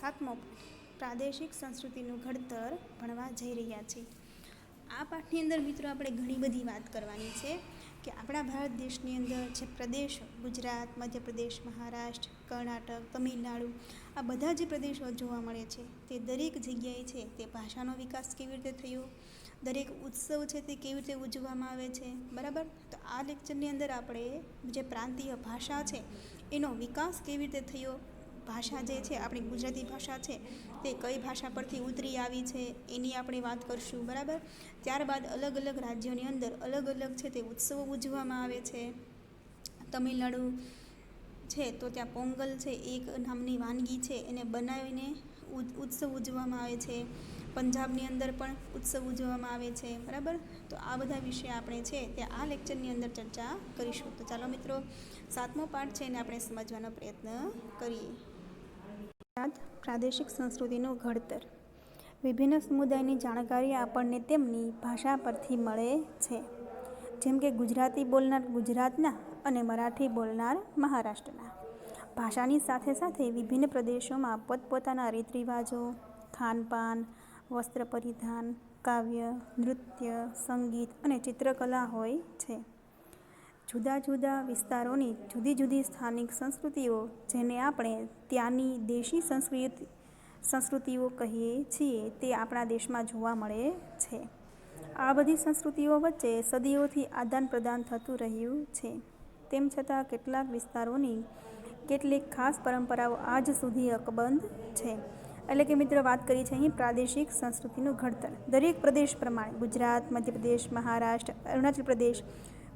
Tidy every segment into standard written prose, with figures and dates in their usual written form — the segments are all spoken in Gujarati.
સાતમો પ્રાદેશિક સંસ્કૃતિનું ઘડતર ભણવા જઈ રહ્યા છીએ. આ પાઠની અંદર મિત્રો આપણે ઘણી બધી વાત કરવાની છે કે આપણા ભારત દેશની અંદર જે પ્રદેશો ગુજરાત, મધ્યપ્રદેશ, મહારાષ્ટ્ર, કર્ણાટક, તમિલનાડુ આ બધા જે પ્રદેશો જોવા મળે છે તે દરેક જગ્યાએ છે તે ભાષાનો વિકાસ કેવી રીતે થયો, દરેક ઉત્સવ છે તે કેવી રીતે ઉજવવામાં આવે છે. બરાબર, તો આ લેક્ચરની અંદર આપણે જે પ્રાંતીય ભાષા છે એનો વિકાસ કેવી રીતે થયો, ભાષા જે છે આપણી ગુજરાતી ભાષા છે તે કઈ ભાષા પરથી ઉતરી આવી છે એની આપણે વાત કરશું. બરાબર, ત્યારબાદ અલગ અલગ રાજ્યોની અંદર અલગ અલગ છે તે ઉત્સવો ઉજવવામાં આવે છે. તમિલનાડુ છે તો ત્યાં પોંગલ છે એક નામની વાનગી છે એને બનાવીને ઉત્સવ ઉજવવામાં આવે છે. પંજાબની અંદર પણ ઉત્સવ ઉજવવામાં આવે છે. બરાબર, તો આ બધા વિશે આપણે છે તે આ લેક્ચરની અંદર ચર્ચા કરીશું. તો ચાલો મિત્રો, સાતમો પાઠ છે એને આપણે સમજવાનો પ્રયત્ન કરીએ. પ્રાદેશિક સંસ્કૃતિનું ઘડતર. વિભિન્ન સમુદાયની જાણકારી આપણને તેમની ભાષા પરથી મળે છે. જેમ કે ગુજરાતી બોલનાર ગુજરાતના અને મરાઠી બોલનાર મહારાષ્ટ્રના. ભાષાની સાથે સાથે વિભિન્ન પ્રદેશોમાં પોતપોતાના રીત રિવાજો, ખાનપાન, વસ્ત્ર પરિધાન, કાવ્ય, નૃત્ય, સંગીત અને ચિત્રકલા હોય છે. જુદા જુદા વિસ્તારોની જુદી જુદી સ્થાનિક સંસ્કૃતિઓ, જેને આપણે ત્યાંની દેશી સંસ્કૃતિઓ કહીએ છીએ, તે આપણા દેશમાં જોવા મળે છે. આ બધી સંસ્કૃતિઓ વચ્ચે સદીઓથી આદાન પ્રદાન થતું રહ્યું છે. તેમ છતાં કેટલાક વિસ્તારોની કેટલીક ખાસ પરંપરાઓ આજ સુધી અકબંધ છે. એટલે કે મિત્રો વાત કરી છે અહીં પ્રાદેશિક સંસ્કૃતિનું ઘડતર. દરેક પ્રદેશ પ્રમાણે ગુજરાત, મધ્યપ્રદેશ, મહારાષ્ટ્ર, અરુણાચલ પ્રદેશ,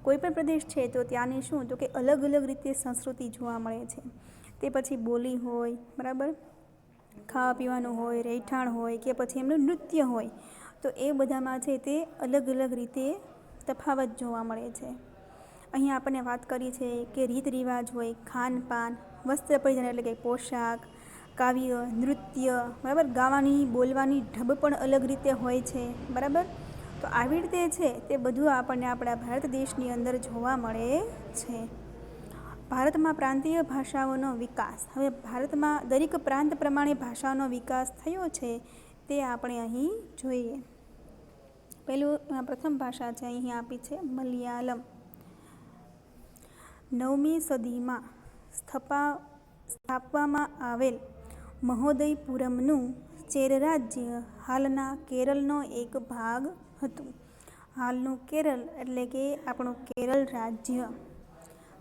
કોઈ પણ પ્રદેશ છે તો ત્યાંની શું તો કે અલગ અલગ રીતે સંસ્કૃતિ જોવા મળે છે. તે પછી બોલી હોય, બરાબર, ખાવા પીવાનું હોય, રહેઠાણ હોય કે પછી એમનું નૃત્ય હોય, તો એ બધામાં છે તે અલગ અલગ રીતે તફાવત જોવા મળે છે. અહીં આપણને વાત કરી છે કે રીત રિવાજ હોય, ખાનપાન, વસ્ત્ર પરિધાન એટલે કે પોશાક, કાવ્ય, નૃત્ય, બરાબર, ગાવાની બોલવાની ઢબ પણ અલગ રીતે હોય છે. બરાબર, તો આવી રીતે છે તે બધું આપણને આપણા ભારત દેશની અંદર જોવા મળે છે. ભારતમાં પ્રાંતીય ભાષાઓનો વિકાસ. હવે ભારતમાં દરેક પ્રાંત પ્રમાણે ભાષાનો વિકાસ થયો છે તે આપણે અહીં જોઈએ. પ્રથમ ભાષા છે અહીં આપી છે મલયાલમ. 9મી સદીમાં સ્થાપવામાં આવેલ મહોદયપુરમનું ચેર રાજ્ય હાલના કેરળનો એક ભાગ હતું. હાલનું કેરળ એટલે કે આપણું કેરળ રાજ્ય.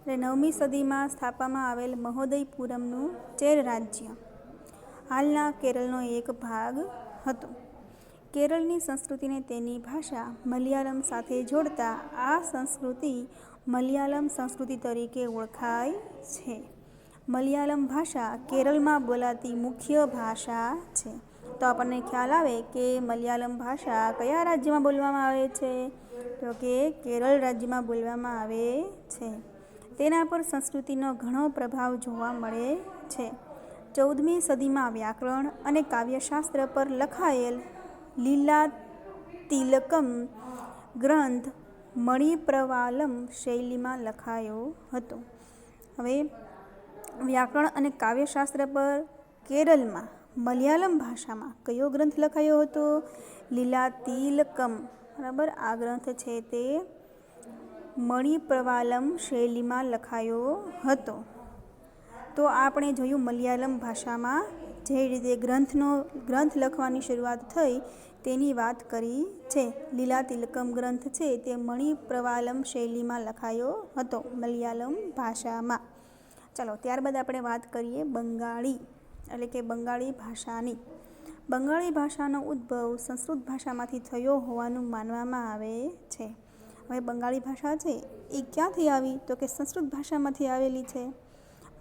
9મી સદીમાં સ્થાપવામાં આવેલ મહોદયપુરમનું ચેર રાજ્ય હાલના કેરળનો એક ભાગ હતું. કેરળની સંસ્કૃતિને તેની ભાષા મલયાલમ સાથે જોડતા આ સંસ્કૃતિ મલયાલમ સંસ્કૃતિ તરીકે ઓળખાય છે. મલયાલમ ભાષા કેરળમાં બોલાતી મુખ્ય ભાષા છે. તો આપણને ખ્યાલ આવે કે મલયાલમ ભાષા કયા રાજ્યમાં બોલવામાં આવે છે તો કે કેરળ રાજ્યમાં બોલવામાં આવે છે. તેના પર સંસ્કૃતિનો ઘણો પ્રભાવ જોવા મળે છે. 14મી સદીમાં વ્યાકરણ અને કાવ્યશાસ્ત્ર પર લખાયેલ લીલાતિલકમ ગ્રંથ મણિપ્રવાલમ શૈલીમાં લખાયો હતો. હવે વ્યાકરણ અને કાવ્યશાસ્ત્ર પર કેરળમાં મલયાલમ ભાષામાં કયો ગ્રંથ લખાયો હતો? લીલાતિલકમ. બરાબર, આ ગ્રંથ છે તે મણિપ્રવાલમ શૈલીમાં લખાયો હતો. તો આપણે જોયું મલયાલમ ભાષામાં જે રીતે ગ્રંથ લખવાની શરૂઆત થઈ તેની વાત કરી છે. લીલાતિલકમ ગ્રંથ છે તે મણિપ્રવાલમ શૈલીમાં લખાયો હતો મલયાલમ ભાષામાં. ચાલો, ત્યારબાદ આપણે વાત કરીએ બંગાળી એટલે કે બંગાળી ભાષાની. બંગાળી ભાષાનો ઉદ્ભવ સંસ્કૃત ભાષામાંથી થયો હોવાનું માનવામાં આવે છે. હવે બંગાળી ભાષા છે એ ક્યાંથી આવી તો કે સંસ્કૃત ભાષામાંથી આવેલી છે.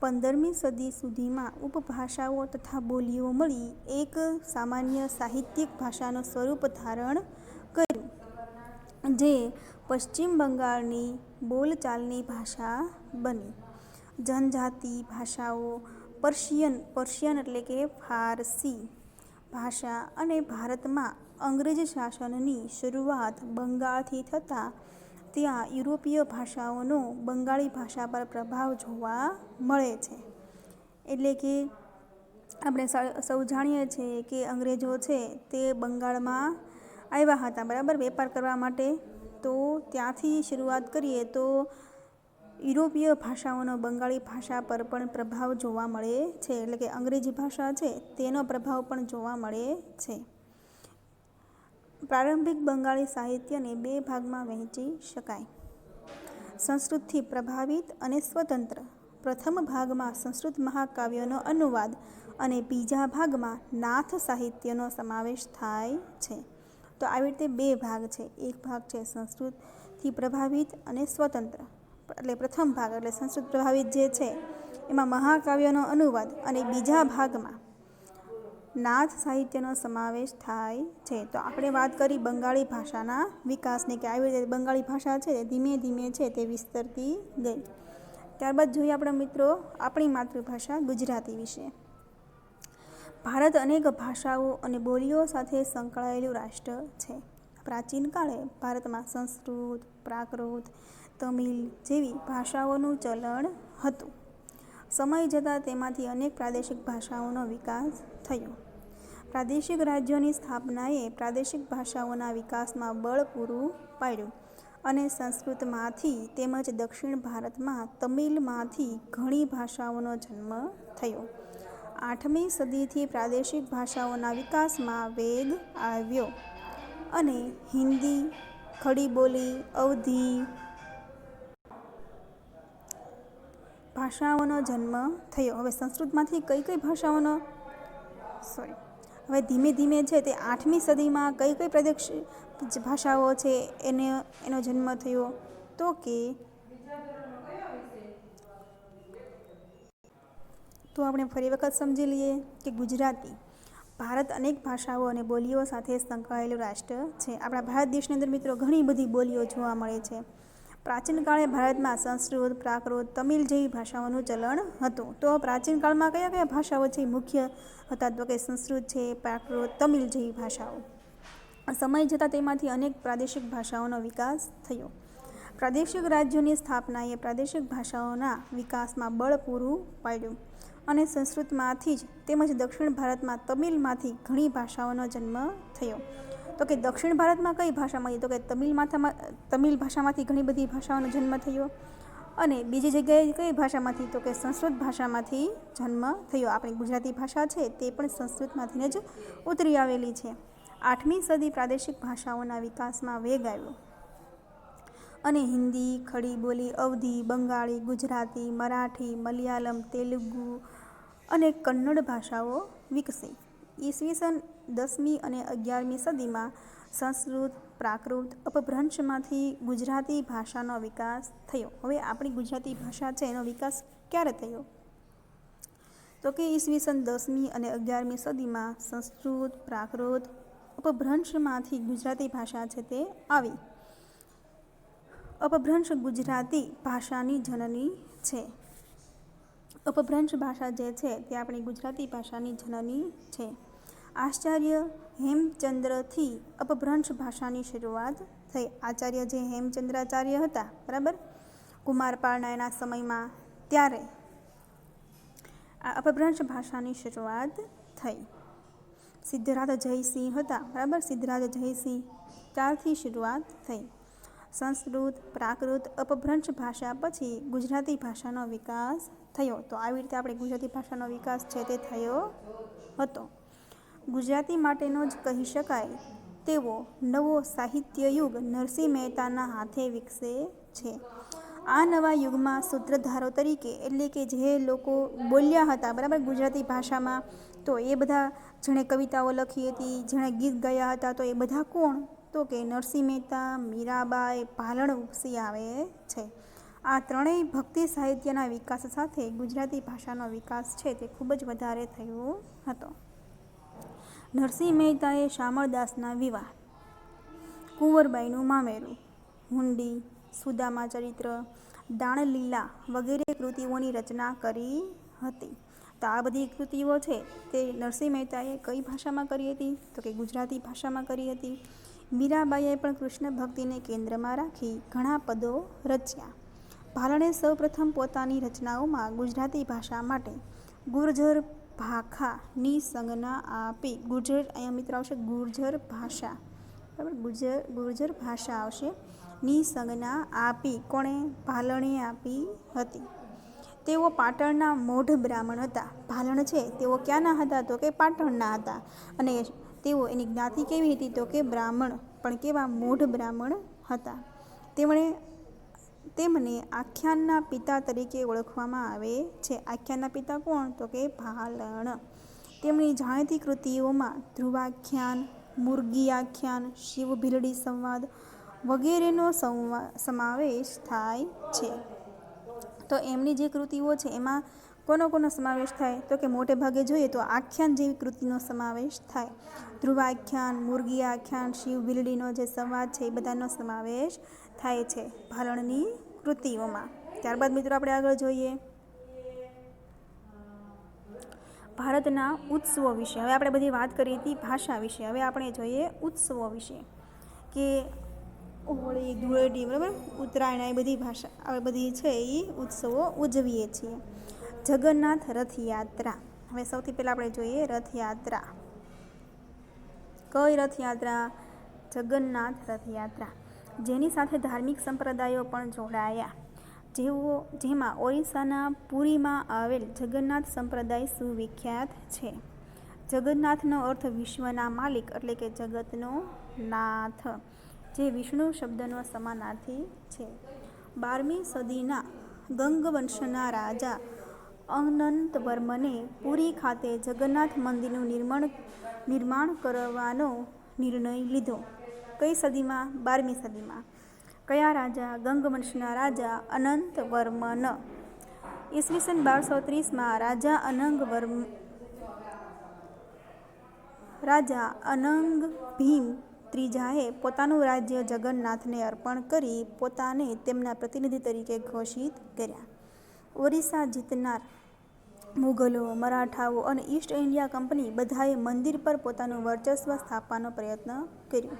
15મી સદી સુધીમાં ઉપભાષાઓ તથા બોલીઓ મળી એક સામાન્ય સાહિત્યિક ભાષાનું સ્વરૂપ ધારણ કર્યું, જે પશ્ચિમ બંગાળની બોલચાલની ભાષા બની. જનજાતિ ભાષાઓ પર્શિયન એટલે કે ફારસી ભાષા અને ભારતમાં અંગ્રેજ શાસનની શરૂઆત બંગાળથી થતાં ત્યાં યુરોપીય ભાષાઓનો બંગાળી ભાષા પર પ્રભાવ જોવા મળે છે. એટલે કે આપણે સૌ જાણીએ છીએ કે અંગ્રેજો છે તે બંગાળમાં આવ્યા હતા, બરાબર, વેપાર કરવા માટે. તો ત્યાંથી શરૂઆત કરીએ તો યુરોપીય ભાષાઓનો બંગાળી ભાષા પર પણ પ્રભાવ જોવા મળે છે. એટલે કે અંગ્રેજી ભાષા છે તેનો પ્રભાવ પણ જોવા મળે છે. પ્રારંભિક બંગાળી સાહિત્યને બે ભાગમાં વહેંચી શકાય: સંસ્કૃતથી પ્રભાવિત અને સ્વતંત્ર. પ્રથમ ભાગમાં સંસ્કૃત મહાકાવ્યોનો અનુવાદ અને બીજા ભાગમાં નાથ સાહિત્યનો સમાવેશ થાય છે. તો આવી રીતે બે ભાગ છે. એક ભાગ છે સંસ્કૃતથી પ્રભાવિત અને સ્વતંત્ર, એટલે પ્રથમ ભાગ એટલે સંસ્કૃત પ્રભાવિત જે છે એમાં મહાકાવ્યનો અનુવાદ, અને બીજા ભાગમાં નાથ સાહિત્યનો સમાવેશ થાય છે. તો આપણે વાત કરી બંગાળી ભાષાના વિકાસની, કે આવી રીતે બંગાળી ભાષા છે ધીમે ધીમે છે તે વિસ્તરતી ગઈ. ત્યારબાદ જોઈએ આપણા મિત્રો આપણી માતૃભાષા ગુજરાતી વિશે. ભારત અનેક ભાષાઓ અને બોલીઓ સાથે સંકળાયેલું રાષ્ટ્ર છે. પ્રાચીન કાળે ભારતમાં સંસ્કૃત, પ્રાકૃત, તમિલ જેવી ભાષાઓનું ચલણ હતું. સમય જતાં તેમાંથી અનેક પ્રાદેશિક ભાષાઓનો વિકાસ થયો. પ્રાદેશિક રાજ્યોની સ્થાપનાએ પ્રાદેશિક ભાષાઓના વિકાસમાં બળ પૂરું પાડ્યું, અને સંસ્કૃતમાંથી તેમજ દક્ષિણ ભારતમાં તમિલમાંથી ઘણી ભાષાઓનો જન્મ થયો. 8મી સદીથી પ્રાદેશિક ભાષાઓના વિકાસમાં વેગ આવ્યો અને હિન્દી, ખડી બોલી, અવધી ભાષાઓનો જન્મ થયો. હવે સંસ્કૃતમાંથી કઈ કઈ ભાષાઓનો હવે ધીમે ધીમે છે તે 8મી સદીમાં કઈ કઈ પ્રાદેશિક ભાષાઓ છે એનો જન્મ થયો? તો આપણે ફરી વખત સમજી લઈએ કે ગુજરાતી ભારત અનેક ભાષાઓ અને બોલીઓ સાથે સંકળાયેલું રાષ્ટ્ર છે. આપણા ભારત દેશની અંદર મિત્રો ઘણી બધી બોલીઓ જોવા મળે છે. પ્રાચીન કાળે ભારતમાં સંસ્કૃત, પ્રાકૃત, તમિલ જેવી ભાષાઓનું ચલણ હતું. તો પ્રાચીન કાળમાં કયા કયા ભાષાઓ છે મુખ્ય હતા? તો કે સંસ્કૃત છે, પ્રાકૃત, તમિલ જેવી ભાષાઓ. સમય જતાં તેમાંથી અનેક પ્રાદેશિક ભાષાઓનો વિકાસ થયો. પ્રાદેશિક રાજ્યોની સ્થાપનાએ પ્રાદેશિક ભાષાઓના વિકાસમાં બળ પૂરું પાડ્યું, અને સંસ્કૃતમાંથી જ તેમજ દક્ષિણ ભારતમાં તમિલમાંથી ઘણી ભાષાઓનો જન્મ થયો. તો કે દક્ષિણ ભારતમાં કઈ ભાષામાંથી? તો કે તમિલ ભાષામાંથી ઘણી બધી ભાષાઓનો જન્મ થયો. અને બીજી જગ્યાએ કઈ ભાષામાંથી? તો કે સંસ્કૃત ભાષામાંથી જન્મ થયો. આપણી ગુજરાતી ભાષા છે તે પણ સંસ્કૃતમાંથી જ ઉતરી આવેલી છે. 8મી સદી પ્રાદેશિક ભાષાઓના વિકાસમાં વેગ આવ્યો અને હિન્દી, ખડી બોલી, અવધી, બંગાળી, ગુજરાતી, મરાઠી, મલયાલમ, તેલુગુ અને કન્નડ ભાષાઓ વિકસી. ઈસવીસન 10મી અને 11મી સદીમાં સંસ્કૃત, પ્રાકૃત અપભ્રંશમાંથી ગુજરાતી ભાષાનો વિકાસ થયો. હવે આપણી ગુજરાતી ભાષા છે એનો વિકાસ ક્યારે થયો? તો કે ઈસવીસન 10મી અને 11મી સદીમાં સંસ્કૃત, પ્રાકૃત અપભ્રંશમાંથી ગુજરાતી ભાષા છે તે આવી. અપભ્રંશ ગુજરાતી ભાષાની જનની છે. અપભ્રંશ ભાષા જે છે તે આપણી ગુજરાતી ભાષાની જનની છે. આચાર્ય હેમચંદ્રથી અપભ્રંશ ભાષાની શરૂઆત થઈ. આચાર્ય જે હેમચંદ્રાચાર્ય હતા, બરાબર, કુમારપાળના એના સમયમાં, ત્યારે આ અપભ્રંશ ભાષાની શરૂઆત થઈ. સિદ્ધરાજ જયસિંહ હતા, બરાબર, સિદ્ધરાજ જયસિંહ, ત્યારથી શરૂઆત થઈ. સંસ્કૃત, પ્રાકૃત અપભ્રંશ ભાષા પછી ગુજરાતી ભાષાનો વિકાસ થયો. તો આવી રીતે આપણે ગુજરાતી ભાષાનો વિકાસ છે તે થયો હતો. ગુજરાતી માટેનો જ કહી શકાય તેવો નવો સાહિત્ય યુગ નરસિંહ મહેતાના હાથે વિકસે છે. આ નવા યુગમાં સૂત્રધારો તરીકે, એટલે કે જે લોકો બોલ્યા હતા, બરાબર, ગુજરાતી ભાષામાં, તો એ બધા જેણે કવિતાઓ લખી હતી, જેણે ગીત ગાયા હતા, તો એ બધા કોણ? તો કે નરસિંહ મહેતા, મીરાબાઈ, ભાલણ ઉપસી આવે છે. આ ત્રણેય ભક્તિ સાહિત્યના વિકાસ સાથે ગુજરાતી ભાષાનો વિકાસ છે તે ખૂબ જ વધારે થયો હતો. નરસિંહ મહેતાએ શામળદાસના વિવાહ, કુંવરબાઈનું મામેરું, હુંડી, સુદામા ચરિત્ર, દાણલીલા વગેરે કૃતિઓની રચના કરી હતી. તો આ બધી કૃતિઓ છે તે નરસિંહ મહેતાએ કઈ ભાષામાં કરી હતી? તો કે ગુજરાતી ભાષામાં કરી હતી. મીરાબાઈએ પણ કૃષ્ણ ભક્તિને કેન્દ્રમાં રાખી ઘણા પદો રચ્યા. ભાલણે સૌપ્રથમ પોતાની રચનાઓમાં ગુજરાતી ભાષા માટે ગુર્જર ભાખાની સંજ્ઞા આપી. ગુર્જર, અહીંયા મિત્રો આવશે ગુર્જર ભાષા, બરાબર, ગુર્જર ભાષા આવશે. ની સંજ્ઞા આપી, કોણે? ભાલણે આપી હતી. તેઓ પાટણના મોઢ બ્રાહ્મણ હતા. ભાલણ છે તેઓ ક્યાંના હતા? તો કે પાટણના હતા. અને તેઓ, એની જ્ઞાતિ કેવી હતી? તો કે બ્રાહ્મણ, પણ કેવા? મોઢ બ્રાહ્મણ હતા. તેમને આખ્યાનના પિતા તરીકે ઓળખવામાં આવે છે. આખ્યાનના પિતા કોણ? તો કે ભાલણ. તેમની જાણીતી કૃતિઓમાં ધ્રુવાખ્યાન, મુરગી આખ્યાન, શિવ ભીલડી સંવાદ વગેરેનો સમાવેશ થાય છે. તો એમની જે કૃતિઓ છે એમાં કોનો સમાવેશ થાય? તો કે મોટે ભાગે જોઈએ તો આખ્યાન જેવી કૃતિનો સમાવેશ થાય. ધ્રુવાખ્યાન, મુરગી આખ્યાન, શિવ ભીલડીનો જે સંવાદ છે એ બધાનો સમાવેશ થાય છે ભાલણની કૃતિઓમાં. ત્યારબાદ મિત્રો આપણે આગળ જોઈએ ભારતના ઉત્સવો વિશે. હવે આપણે બધી વાત કરી હતી ભાષા વિશે, હવે આપણે જોઈએ ઉત્સવો વિશે, કે હોળી, ધૂળેટી, બરાબર, ઉત્તરાયણ, એ બધી ભાષા, હવે બધી છે એ ઉત્સવો ઉજવીએ છીએ. જગન્નાથ રથયાત્રા. હવે સૌથી પહેલાં આપણે જોઈએ રથયાત્રા. કઈ રથયાત્રા? જગન્નાથ રથયાત્રા, જેની સાથે ધાર્મિક સંપ્રદાયો પણ જોડાયા. જેમાં ઓરિસ્સાના પુરીમાં આવેલ જગન્નાથ સંપ્રદાય સુવિખ્યાત છે. જગન્નાથનો અર્થ વિશ્વના માલિક એટલે કે જગતનો નાથ, જે વિષ્ણુ શબ્દનો સમાનાર્થી છે. 12મી સદીના ગંગવંશના રાજા અનંતવર્મને પુરી ખાતે જગન્નાથ મંદિરનું નિર્માણ કરવાનો નિર્ણય લીધો. કઈ સદીમાં? 12મી સદીમાં. કયા રાજા? ગંગવંશના રાજા અનંતવર્મન. ઈસવીસન 1230માં રાજા અનંગ ભીમ ત્રીજાએ પોતાનું રાજ્ય જગન્નાથને અર્પણ કરી પોતાને તેમના પ્રતિનિધિ તરીકે ઘોષિત કર્યા. ઓરિસ્સા જીતનાર મુગલો, મરાઠાઓ અને ઈસ્ટ ઇન્ડિયા કંપની બધાએ મંદિર પર પોતાનું વર્ચસ્વ સ્થાપવાનો પ્રયત્ન કર્યો.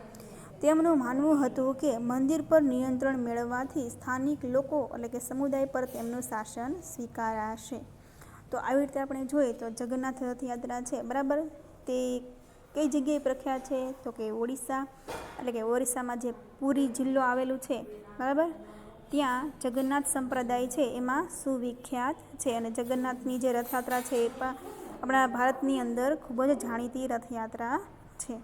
તેમનું માનવું હતું કે મંદિર પર નિયંત્રણ મેળવવાથી સ્થાનિક લોકો એટલે કે સમુદાય પર તેમનું શાસન સ્વીકારાશે. તો આવી રીતે આપણે જોઈએ તો જગન્નાથ રથયાત્રા છે, બરાબર, તે કઈ જગ્યાએ પ્રખ્યાત છે? તો કે ઓડિશા, એટલે કે ઓરિસ્સામાં જે પુરી જિલ્લો આવેલું છે, બરાબર, ત્યાં જગન્નાથ સંપ્રદાય છે એમાં સુવિખ્યાત છે. અને જગન્નાથની જે રથયાત્રા છે એ પણ આપણા ભારતની અંદર ખૂબ જ જાણીતી રથયાત્રા છે.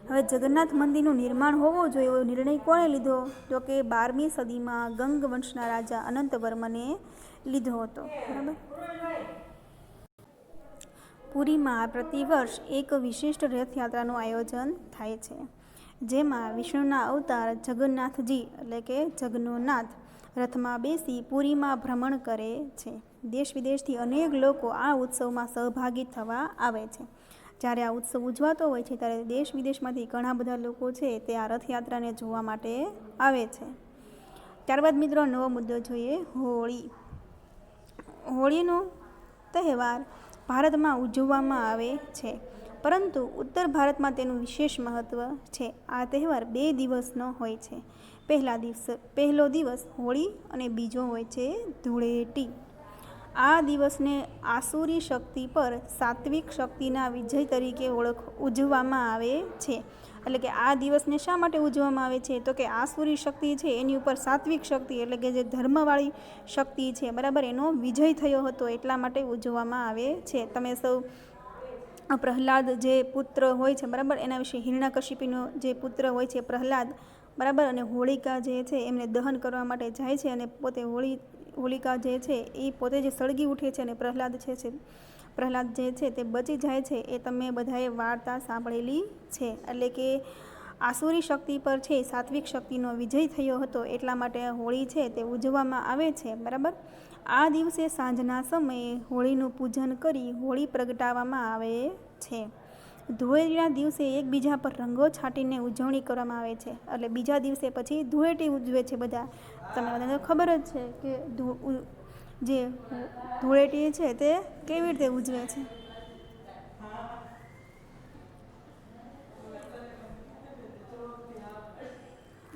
હવે જગન્નાથ મંદિરનું નિર્માણ હોવું જોઈએ એવો નિર્ણય કોણે લીધો? તો કે 12મી સદીમાં ગંગવંશના રાજા અનંતવર્મને લીધો હતો, બરાબર. પુરીમાં પ્રતિવર્ષ એક વિશિષ્ટ રથયાત્રાનું આયોજન થાય છે, જેમાં વિષ્ણુના અવતાર જગન્નાથજી એટલે કે જગનો નાથ રથમાં બેસી પુરીમાં ભ્રમણ કરે છે. દેશ વિદેશથી અનેક લોકો આ ઉત્સવમાં સહભાગી થવા આવે છે. જ્યારે આ ઉત્સવ ઉજવાતો હોય છે ત્યારે દેશ વિદેશમાંથી ઘણા બધા લોકો છે તે આ રથયાત્રાને જોવા માટે આવે છે. ત્યારબાદ મિત્રો નવો મુદ્દો જોઈએ હોળી. હોળીનો તહેવાર ભારતમાં ઉજવવામાં આવે છે, પરંતુ ઉત્તર ભારતમાં તેનું વિશેષ મહત્ત્વ છે. આ તહેવાર 2 દિવસનો હોય છે. પહેલો દિવસ હોળી અને બીજો હોય છે ધૂળેટી. આ દિવસને આસુરી શક્તિ પર સાત્વિક શક્તિના વિજય તરીકે ઉજવવામાં આવે છે. એટલે કે આ દિવસને શા માટે ઉજવવામાં આવે છે? તો કે આસુરી શક્તિ છે એની ઉપર સાત્વિક શક્તિ એટલે કે જે ધર્મવાળી શક્તિ છે, બરાબર, એનો વિજય થયો હતો એટલા માટે ઉજવવામાં આવે છે. તમે સૌ પ્રહલાદ જે પુત્ર હોય છે, બરાબર, એના વિશે હિરણ્યકશિપુનો જે પુત્ર હોય છે પ્રહલાદ, બરાબર, અને હોળિકા જે છે એમને દહન કરવા માટે જાય છે અને પોતે હોલિકા જે છે એ પોતે જે સળગી ઉઠે છે અને પ્રહલાદ જે છે તે બચી જાય છે, એ તમે બધાએ વાર્તા સાંભળેલી છે. એટલે કે આસુરી શક્તિ પર છે સાત્વિક શક્તિનો વિજય થયો હતો એટલા માટે હોળી છે તે ઉજવવામાં આવે છે, બરાબર. આ દિવસે સાંજના સમયે હોળીનું પૂજન કરી હોળી પ્રગટાવવામાં આવે છે. ધૂળેટીના દિવસે એકબીજા પર રંગો છાંટીને ઉજવણી કરવામાં આવે છે. એટલે બીજા દિવસે પછી ધૂળેટી ઉજવે છે બધા. તમને બધાને ખબર જ છે કે જે ધૂળેટી છે તે કેવી રીતે ઉજવે છે.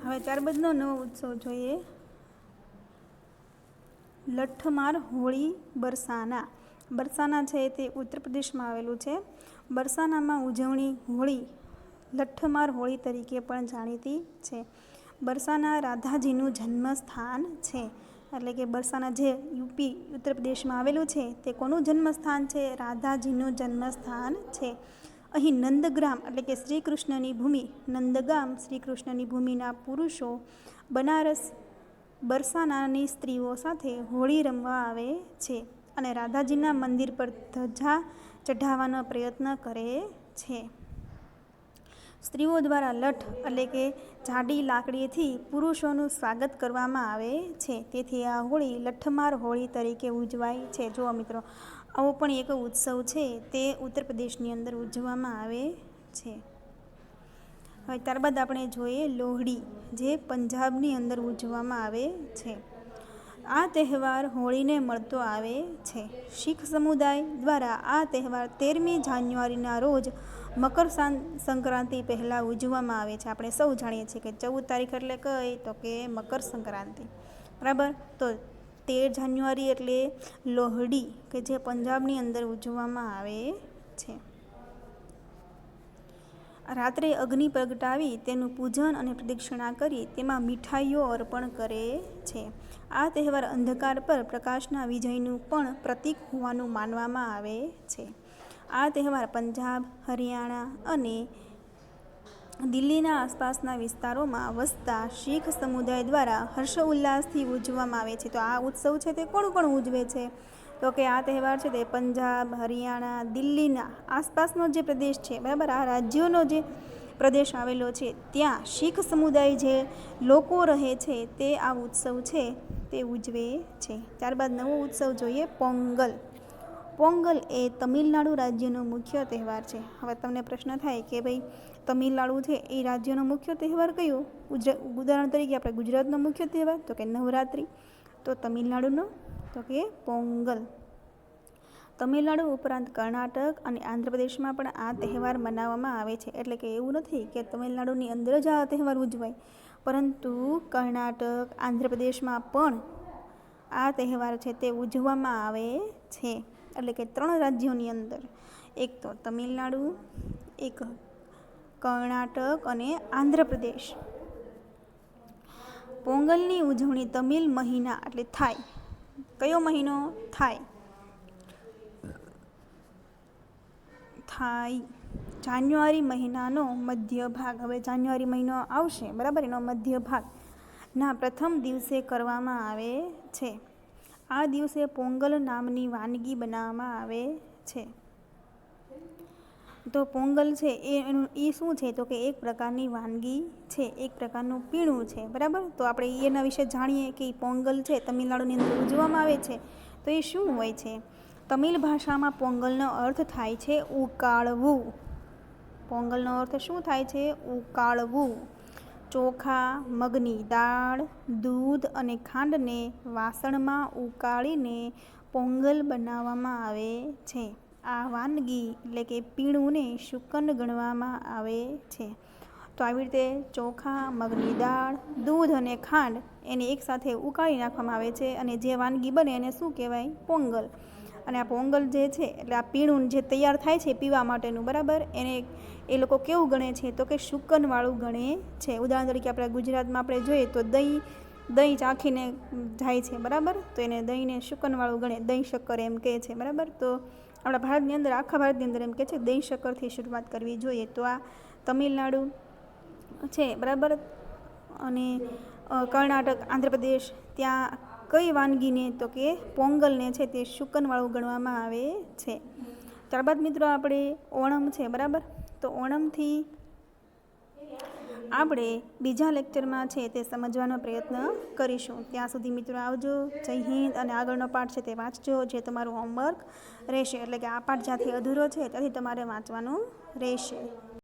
હવે ત્યારબાદનો નવો ઉત્સવ જોઈએ લઠ્ઠમાર હોળી બરસાના. બરસાના છે તે ઉત્તર પ્રદેશમાં આવેલું છે. બરસાનામાં ઉજવણી હોળી લઠ્ઠમાર હોળી તરીકે પણ જાણીતી છે. બરસાના રાધાજીનું જન્મસ્થાન છે. એટલે કે બરસાના જે યુપી ઉત્તર પ્રદેશમાં આવેલું છે તે કોનું જન્મસ્થાન છે? રાધાજીનું જન્મસ્થાન છે. અહીં નંદગ્રામ એટલે કે શ્રી કૃષ્ણની ભૂમિ, નંદગામ શ્રી કૃષ્ણની ભૂમિના પુરુષો બનારસ બરસાનાની સ્ત્રીઓ સાથે હોળી રમવા આવે છે અને રાધાજીના મંદિર પર ધજા ચઢાવવાનો પ્રયત્ન કરે છે. સ્ત્રીઓ દ્વારા લઠ એટલે કે જાડી લાકડીથી પુરુષોનું સ્વાગત કરવામાં આવે છે. તેથી આ હોળી લઠ્ઠમાર હોળી તરીકે ઉજવાય છે. જો મિત્રો, આવો પણ એક ઉત્સવ છે તે ઉત્તર પ્રદેશની અંદર ઉજવવામાં આવે છે. હવે ત્યારબાદ આપણે જોઈએ લોહડી, જે પંજાબની અંદર ઉજવવામાં આવે છે. આ તહેવાર હોળીને મળતો આવે છે. શીખ સમુદાય દ્વારા આ તહેવાર 13મી જાન્યુઆરીના રોજ મકર સંક્રાંતિ પહેલાં ઉજવવામાં આવે છે. આપણે સૌ જાણીએ છીએ કે 14 તારીખ એટલે કઈ? તો કે મકર સંક્રાંતિ, બરાબર. તો 13 જાન્યુઆરી એટલે લોહડી, કે જે પંજાબની અંદર ઉજવવામાં આવે છે. રાત્રે અગ્નિ પ્રગટાવી તેનું પૂજન અને પ્રદક્ષિણા કરી તેમાં મીઠાઈઓ અર્પણ કરે છે. આ તહેવાર અંધકાર પર પ્રકાશના વિજયનું પણ પ્રતીક હોવાનું માનવામાં આવે છે. આ તહેવાર પંજાબ, હરિયાણા અને દિલ્હીના આસપાસના વિસ્તારોમાં વસતા શીખ સમુદાય દ્વારા હર્ષોલ્લાસથી ઉજવવામાં આવે છે. તો આ ઉત્સવ છે તે કોણ કોણ ઉજવે છે? તો કે આ તહેવાર છે તે પંજાબ, હરિયાણા, દિલ્હીના આસપાસનો જે પ્રદેશ છે, બરાબર, આ રાજ્યોનો જે પ્રદેશ આવેલો છે ત્યાં શીખ સમુદાય જે લોકો રહે છે તે આ ઉત્સવ છે તે ઉજવે છે. ત્યારબાદ નવો ઉત્સવ જોઈએ પોંગલ. પોંગલ એ તમિલનાડુ રાજ્યનો મુખ્ય તહેવાર છે. હવે તમને પ્રશ્ન થાય કે ભાઈ તમિલનાડુ છે એ રાજ્યનો મુખ્ય તહેવાર કયો? ઉદાહરણ તરીકે આપણે ગુજરાતનો મુખ્ય તહેવાર તો કે નવરાત્રિ, તો તમિલનાડુનો તો કે પોંગલ. તમિલનાડુ ઉપરાંત કર્ણાટક અને આંધ્રપ્રદેશમાં પણ આ તહેવાર મનાવવામાં આવે છે. એટલે કે એવું નથી કે તમિલનાડુની અંદર જ આ તહેવાર ઉજવાય, પરંતુ કર્ણાટક, આંધ્રપ્રદેશમાં પણ આ તહેવાર છે તે ઉજવવામાં આવે છે. એટલે કે 3 રાજ્યોની અંદર, એક તો તમિલનાડુ, એક કર્ણાટક અને આંધ્રપ્રદેશ. પોંગલની ઉજવણી તમિલ મહિના એટલે થાય. કયો મહિનો? થાય. જાન્યુઆરી મહિનાનો મધ્ય ભાગ. હવે જાન્યુઆરી મહિનો આવશે, બરાબર, એનો મધ્ય ભાગના પ્રથમ દિવસે કરવામાં આવે છે. આ દિવસે પોંગલ નામની વાનગી બનાવવામાં આવે છે. તો પોંગલ છે એ શું છે? તો કે એક પ્રકારની વાનગી છે, એક પ્રકારનું પીણું છે, બરાબર. તો આપણે એના વિશે જાણીએ કે પોંગલ છે તમિલનાડુની અંદર ઉજવવામાં આવે છે તો એ શું હોય છે? તમિલ ભાષામાં પોંગલનો અર્થ થાય છે ઉકાળવું. પોંગલનો અર્થ શું થાય છે? ઉકાળવું. ચોખા, મગની દાળ, દૂધ અને ખાંડને વાસણમાં ઉકાળીને પોંગલ બનાવવામાં આવે છે. આ વાનગી એટલે કે પીણુંને શુકન ગણવામાં આવે છે. તો આવી રીતે ચોખા, મગની દાળ, દૂધ અને ખાંડ એને એકસાથે ઉકાળી નાખવામાં આવે છે અને જે વાનગી બને એને શું કહેવાય? પોંગલ. અને આ પોંગલ જે છે એટલે આ પીણું જે તૈયાર થાય છે પીવા માટેનું, બરાબર, એને એ લોકો કેવું ગણે છે? તો કે શુકનવાળું ગણે છે. ઉદાહરણ તરીકે આપણે ગુજરાતમાં આપણે જોઈએ તો દહીં ચાખીને જાય છે, બરાબર, તો એને દહીંને શુકનવાળું ગણે, દહીં શક્કર એમ કહે છે, બરાબર. તો આપણા ભારતની અંદર, આખા ભારતની અંદર એમ કહે છે દહીં શક્કરથી શરૂઆત કરવી જોઈએ. તો આ તમિલનાડુ છે, બરાબર, અને કર્ણાટક, આંધ્રપ્રદેશ, ત્યાં કઈ વાનગીને? તો કે પોંગલને છે તે શુકનવાળું ગણવામાં આવે છે. ત્યારબાદ મિત્રો આપણે ઓણમ છે, બરાબર. તો ઓણમથી આપણે બીજા લેક્ચરમાં છે તે સમજવાનો પ્રયત્ન કરીશું. ત્યાં સુધી મિત્રો આવજો. જય હિન્દ. અને આગળનો પાઠ છે તે વાંચજો, જે તમારું હોમવર્ક રહેશે. એટલે કે આ પાઠ જ્યાંથી અધૂરો છે ત્યાંથી તમારે વાંચવાનું રહેશે.